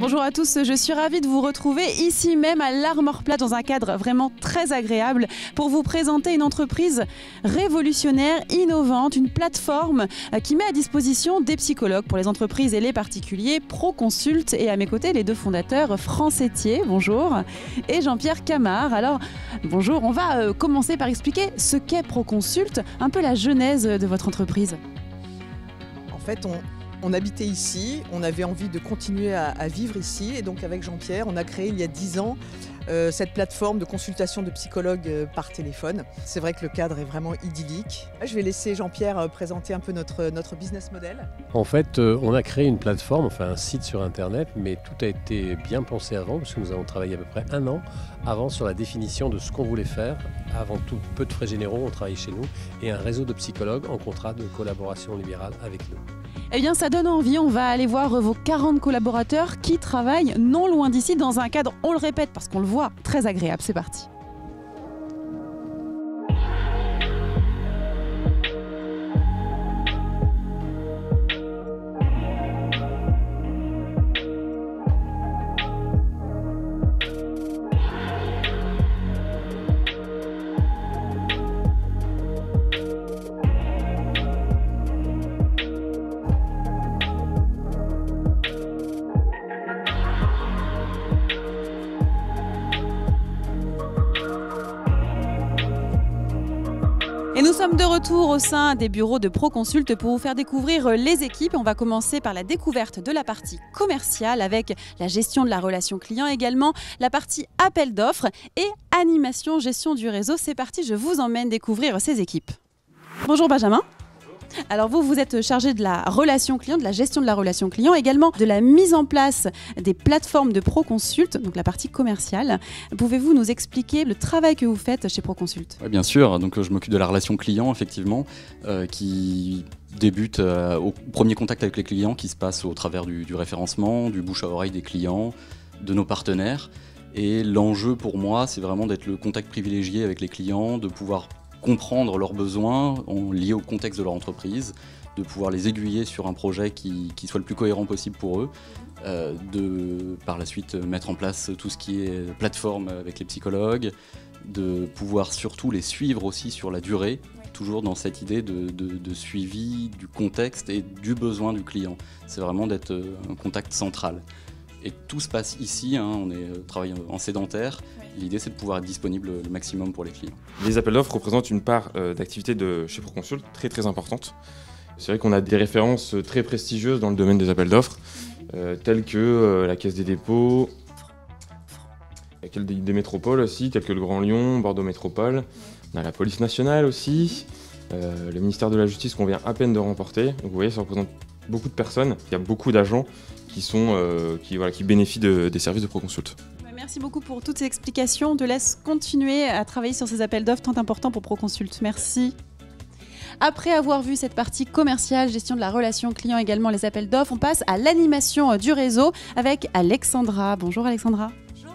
Bonjour à tous, je suis ravie de vous retrouver ici même à l'Armor-Plate dans un cadre vraiment très agréable pour vous présenter une entreprise révolutionnaire, innovante, une plateforme qui met à disposition des psychologues pour les entreprises et les particuliers, Proconsult, et à mes côtés les deux fondateurs, Franck Sétier, bonjour, et Jean-Pierre Camard. Alors bonjour, on va commencer par expliquer ce qu'est Proconsult, un peu la genèse de votre entreprise. En fait, on habitait ici, on avait envie de continuer à vivre ici et donc avec Jean-Pierre, on a créé il y a 10 ans cette plateforme de consultation de psychologues par téléphone. C'est vrai que le cadre est vraiment idyllique. Je vais laisser Jean-Pierre présenter un peu notre business model. En fait, on a créé une plateforme, enfin un site sur Internet, mais tout a été bien pensé avant parce que nous avons travaillé à peu près 1 an avant sur la définition de ce qu'on voulait faire. Avant tout, peu de frais généraux, on travaille chez nous et un réseau de psychologues en contrat de collaboration libérale avec nous. Eh bien, ça donne envie. On va aller voir vos 40 collaborateurs qui travaillent non loin d'ici dans un cadre, on le répète parce qu'on le voit, très agréable. C'est parti. Et nous sommes de retour au sein des bureaux de Proconsult pour vous faire découvrir les équipes. On va commencer par la découverte de la partie commerciale avec la gestion de la relation client, également la partie appel d'offres et animation, gestion du réseau. C'est parti, je vous emmène découvrir ces équipes. Bonjour Benjamin. Alors vous êtes chargé de la relation client, de la gestion de la relation client, également de la mise en place des plateformes de Proconsult, donc la partie commerciale. Pouvez-vous nous expliquer le travail que vous faites chez Proconsult ? Oui, bien sûr, donc je m'occupe de la relation client, effectivement, qui débute au premier contact avec les clients, qui se passe au travers du référencement, du bouche à oreille des clients, de nos partenaires. Et l'enjeu pour moi, c'est vraiment d'être le contact privilégié avec les clients, de pouvoir comprendre leurs besoins liés au contexte de leur entreprise, de pouvoir les aiguiller sur un projet qui soit le plus cohérent possible pour eux, de par la suite mettre en place tout ce qui est plateforme avec les psychologues, de pouvoir surtout les suivre aussi sur la durée, toujours dans cette idée de suivi du contexte et du besoin du client. C'est vraiment d'être un contact central. Et tout se passe ici, on travaille en sédentaire. L'idée, c'est de pouvoir être disponible le maximum pour les clients. Les appels d'offres représentent une part d'activité de chez Proconsult très très importante. C'est vrai qu'on a des références très prestigieuses dans le domaine des appels d'offres, telles que la Caisse des dépôts, des métropoles aussi, telles que le Grand Lyon, Bordeaux Métropole. On a la Police nationale aussi, le ministère de la Justice qu'on vient à peine de remporter. Donc vous voyez, ça représente beaucoup de personnes. Il y a beaucoup d'agents qui bénéficient des services de Proconsult. Merci beaucoup pour toutes ces explications. On te laisse continuer à travailler sur ces appels d'offres tant importants pour Proconsult. Merci. Après avoir vu cette partie commerciale, gestion de la relation client, également les appels d'offres, on passe à l'animation du réseau avec Alexandra. Bonjour Alexandra. Bonjour.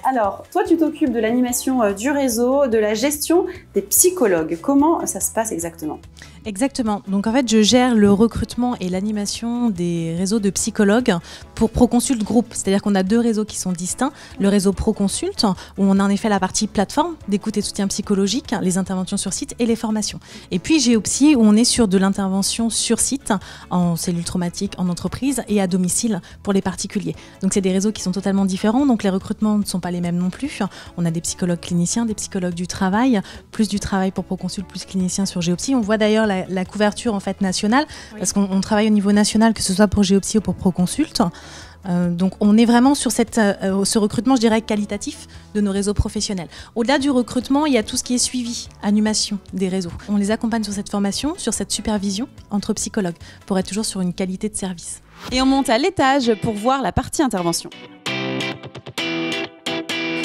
Alors, toi tu t'occupes de l'animation du réseau, de la gestion des psychologues. Comment ça se passe exactement ? Exactement. Donc en fait, je gère le recrutement et l'animation des réseaux de psychologues pour Proconsult Group. C'est-à-dire qu'on a 2 réseaux qui sont distincts. Le réseau Proconsult, où on a en effet la partie plateforme d'écoute et de soutien psychologique, les interventions sur site et les formations. Et puis Géopsy, où on est sur de l'intervention sur site, en cellule traumatique, en entreprise et à domicile pour les particuliers. Donc c'est des réseaux qui sont totalement différents. Donc les recrutements ne sont pas les mêmes non plus. On a des psychologues cliniciens, des psychologues du travail, plus du travail pour Proconsult, plus cliniciens sur Géopsy. On voit d'ailleurs la couverture en fait nationale, parce qu'on travaille au niveau national, que ce soit pour Géopsy ou pour Proconsult. Donc on est vraiment sur ce recrutement, je dirais, qualitatif de nos réseaux professionnels. Au-delà du recrutement, il y a tout ce qui est suivi, animation des réseaux. On les accompagne sur cette formation, sur cette supervision entre psychologues, pour être toujours sur une qualité de service. Et on monte à l'étage pour voir la partie intervention.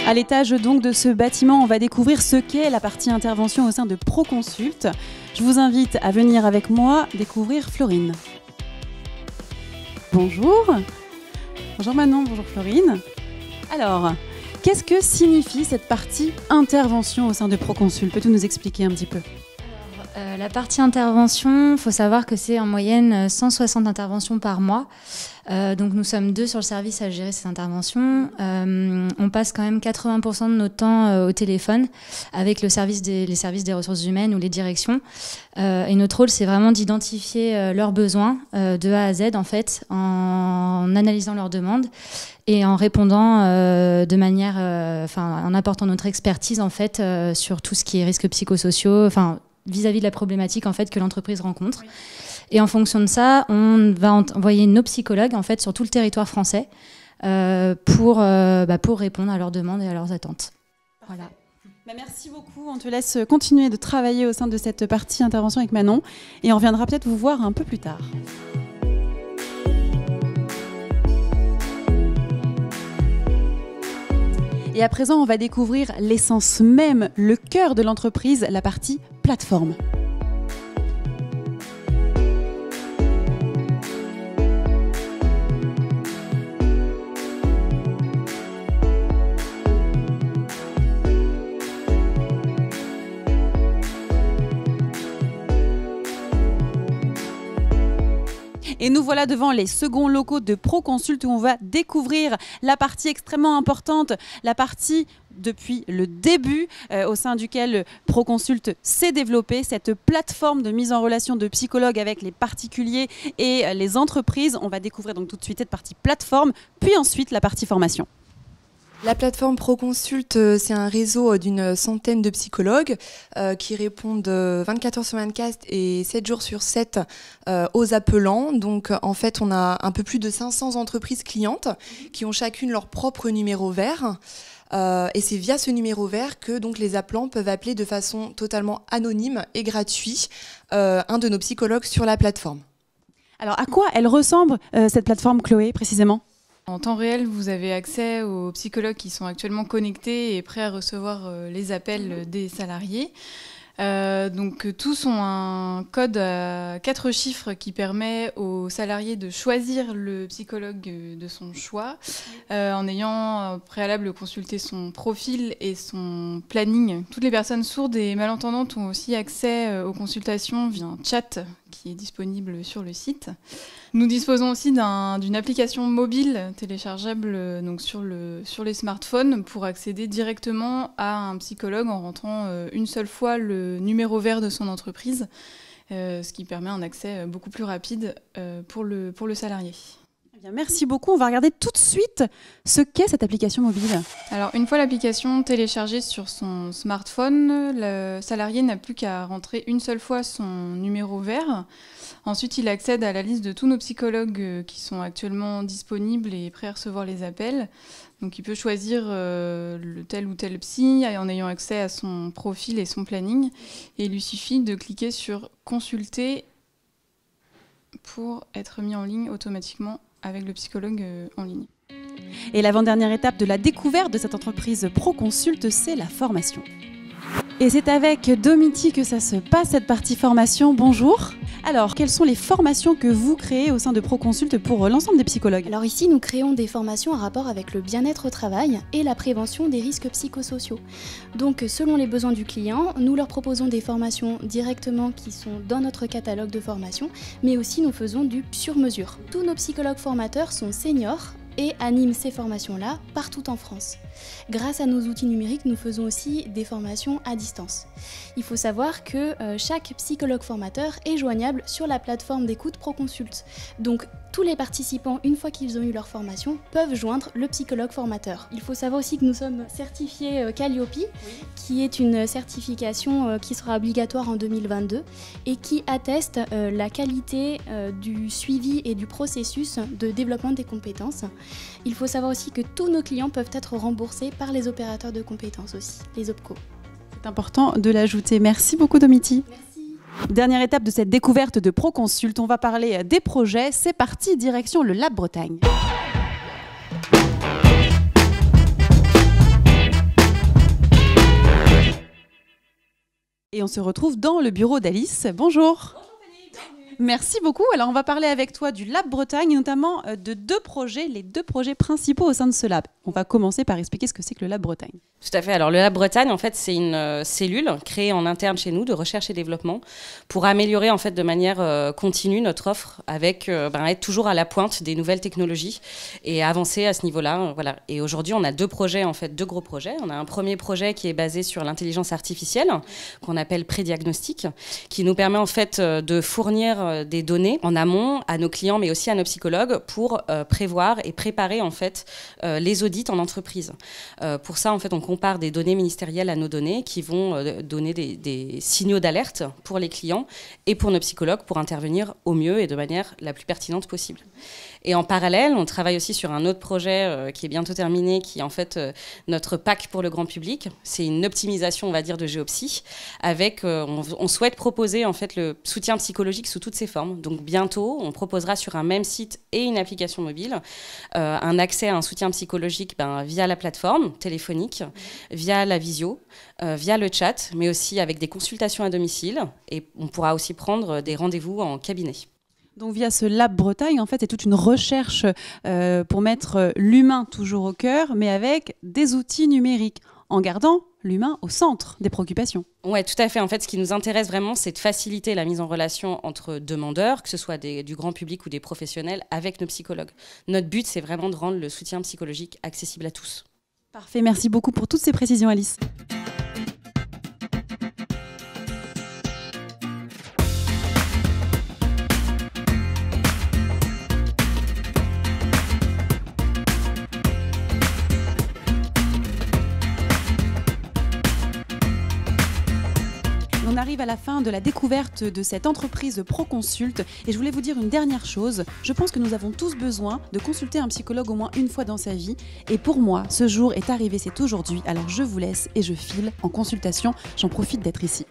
À l'étage donc de ce bâtiment, on va découvrir ce qu'est la partie intervention au sein de Proconsult. Je vous invite à venir avec moi découvrir Florine. Bonjour. Bonjour Manon, bonjour Florine. Alors, qu'est-ce que signifie cette partie intervention au sein de Proconsult ? Peux-tu nous expliquer un petit peu ? La partie intervention, il faut savoir que c'est en moyenne 160 interventions par mois. Donc nous sommes 2 sur le service à gérer ces interventions. On passe quand même 80% de notre temps au téléphone avec les services des ressources humaines ou les directions. Et notre rôle, c'est vraiment d'identifier leurs besoins de A à Z, en fait, en analysant leurs demandes et en répondant de manière, en apportant notre expertise, en fait, sur tout ce qui est risques psychosociaux, vis-à-vis de la problématique, en fait, que l'entreprise rencontre. Oui. Et en fonction de ça, on va envoyer nos psychologues, en fait, sur tout le territoire français pour répondre à leurs demandes et à leurs attentes. Voilà. Merci beaucoup. On te laisse continuer de travailler au sein de cette partie intervention avec Manon et on reviendra peut-être vous voir un peu plus tard. Et à présent, on va découvrir l'essence même, le cœur de l'entreprise, la partie plateforme. Et nous voilà devant les seconds locaux de Proconsult où on va découvrir la partie extrêmement importante, la partie depuis le début au sein duquel Proconsult s'est développé, cette plateforme de mise en relation de psychologues avec les particuliers et les entreprises. On va découvrir donc tout de suite cette partie plateforme, puis ensuite la partie formation. La plateforme Proconsult, c'est un réseau d'une centaine de psychologues qui répondent 24 heures sur 24 et 7 jours sur 7 aux appelants. Donc en fait, on a un peu plus de 500 entreprises clientes qui ont chacune leur propre numéro vert. Et c'est via ce numéro vert que donc, les appelants peuvent appeler de façon totalement anonyme et gratuite un de nos psychologues sur la plateforme. Alors à quoi elle ressemble cette plateforme, Chloé, précisément ? En temps réel, vous avez accès aux psychologues qui sont actuellement connectés et prêts à recevoir les appels des salariés. Donc tous ont un code à 4 chiffres qui permet aux salariés de choisir le psychologue de son choix en ayant préalable consulté son profil et son planning. Toutes les personnes sourdes et malentendantes ont aussi accès aux consultations via un chat qui est disponible sur le site. Nous disposons aussi d'une application mobile téléchargeable donc sur les smartphones pour accéder directement à un psychologue en rentrant une seule fois le numéro vert de son entreprise, ce qui permet un accès beaucoup plus rapide pour le salarié. Eh bien, merci beaucoup. On va regarder tout de suite ce qu'est cette application mobile. Alors, une fois l'application téléchargée sur son smartphone, le salarié n'a plus qu'à rentrer une seule fois son numéro vert. Ensuite, il accède à la liste de tous nos psychologues qui sont actuellement disponibles et prêts à recevoir les appels. Donc, il peut choisir le tel ou tel psy en ayant accès à son profil et son planning. Et il lui suffit de cliquer sur « Consulter » pour être mis en ligne automatiquement avec le psychologue en ligne. Et l'avant-dernière étape de la découverte de cette entreprise Proconsult, c'est la formation. Et c'est avec Domiti que ça se passe, cette partie formation. Bonjour. Alors, quelles sont les formations que vous créez au sein de Proconsult pour l'ensemble des psychologues ? Alors ici, nous créons des formations en rapport avec le bien-être au travail et la prévention des risques psychosociaux. Donc, selon les besoins du client, nous leur proposons des formations directement qui sont dans notre catalogue de formation, mais aussi nous faisons du sur-mesure. Tous nos psychologues formateurs sont seniors et animent ces formations-là partout en France. Grâce à nos outils numériques, nous faisons aussi des formations à distance. Il faut savoir que chaque psychologue formateur est joignable sur la plateforme d'écoute Proconsult. Donc, tous les participants, une fois qu'ils ont eu leur formation, peuvent joindre le psychologue formateur. Il faut savoir aussi que nous sommes certifiés Calliope, qui est une certification qui sera obligatoire en 2022 et qui atteste la qualité du suivi et du processus de développement des compétences. Il faut savoir aussi que tous nos clients peuvent être remboursés par les opérateurs de compétences aussi, les OPCO. C'est important de l'ajouter. Merci beaucoup, Domiti. Merci. Dernière étape de cette découverte de Proconsult, on va parler des projets. C'est parti, direction le Lab Bretagne. Et on se retrouve dans le bureau d'Alice. Bonjour. Merci beaucoup. Alors, on va parler avec toi du Lab Bretagne, notamment de les deux projets principaux au sein de ce lab. On va commencer par expliquer ce que c'est que le Lab Bretagne. Tout à fait. Alors, le Lab Bretagne, en fait, c'est une cellule créée en interne chez nous de recherche et développement pour améliorer, en fait, de manière continue notre offre avec être toujours à la pointe des nouvelles technologies et avancer à ce niveau-là. Voilà. Et aujourd'hui, on a deux projets, en fait, deux gros projets. On a un premier projet qui est basé sur l'intelligence artificielle, qu'on appelle prédiagnostic, qui nous permet, en fait, de fournir des données en amont à nos clients, mais aussi à nos psychologues pour prévoir et préparer, en fait, les audits en entreprise. Pour ça, en fait, on compare des données ministérielles à nos données qui vont donner des signaux d'alerte pour les clients et pour nos psychologues pour intervenir au mieux et de manière la plus pertinente possible. Et en parallèle, on travaille aussi sur un autre projet qui est bientôt terminé, qui est en fait notre PAC pour le grand public. C'est une optimisation, on va dire, de Géopsy, avec, on souhaite proposer en fait le soutien psychologique sous toutes ses formes. Donc bientôt, on proposera sur un même site et une application mobile un accès à un soutien psychologique via la plateforme téléphonique, via la visio, via le chat, mais aussi avec des consultations à domicile. Et on pourra aussi prendre des rendez-vous en cabinet. Donc via ce Lab Bretagne, en fait, c'est toute une recherche pour mettre l'humain toujours au cœur, mais avec des outils numériques, en gardant l'humain au centre des préoccupations. Oui, tout à fait. En fait, ce qui nous intéresse vraiment, c'est de faciliter la mise en relation entre demandeurs, que ce soit du grand public ou des professionnels, avec nos psychologues. Notre but, c'est vraiment de rendre le soutien psychologique accessible à tous. Parfait, merci beaucoup pour toutes ces précisions, Alice. On arrive à la fin de la découverte de cette entreprise Proconsult et je voulais vous dire une dernière chose. Je pense que nous avons tous besoin de consulter un psychologue au moins une fois dans sa vie et pour moi, ce jour est arrivé, c'est aujourd'hui. Alors je vous laisse et je file en consultation. J'en profite d'être ici.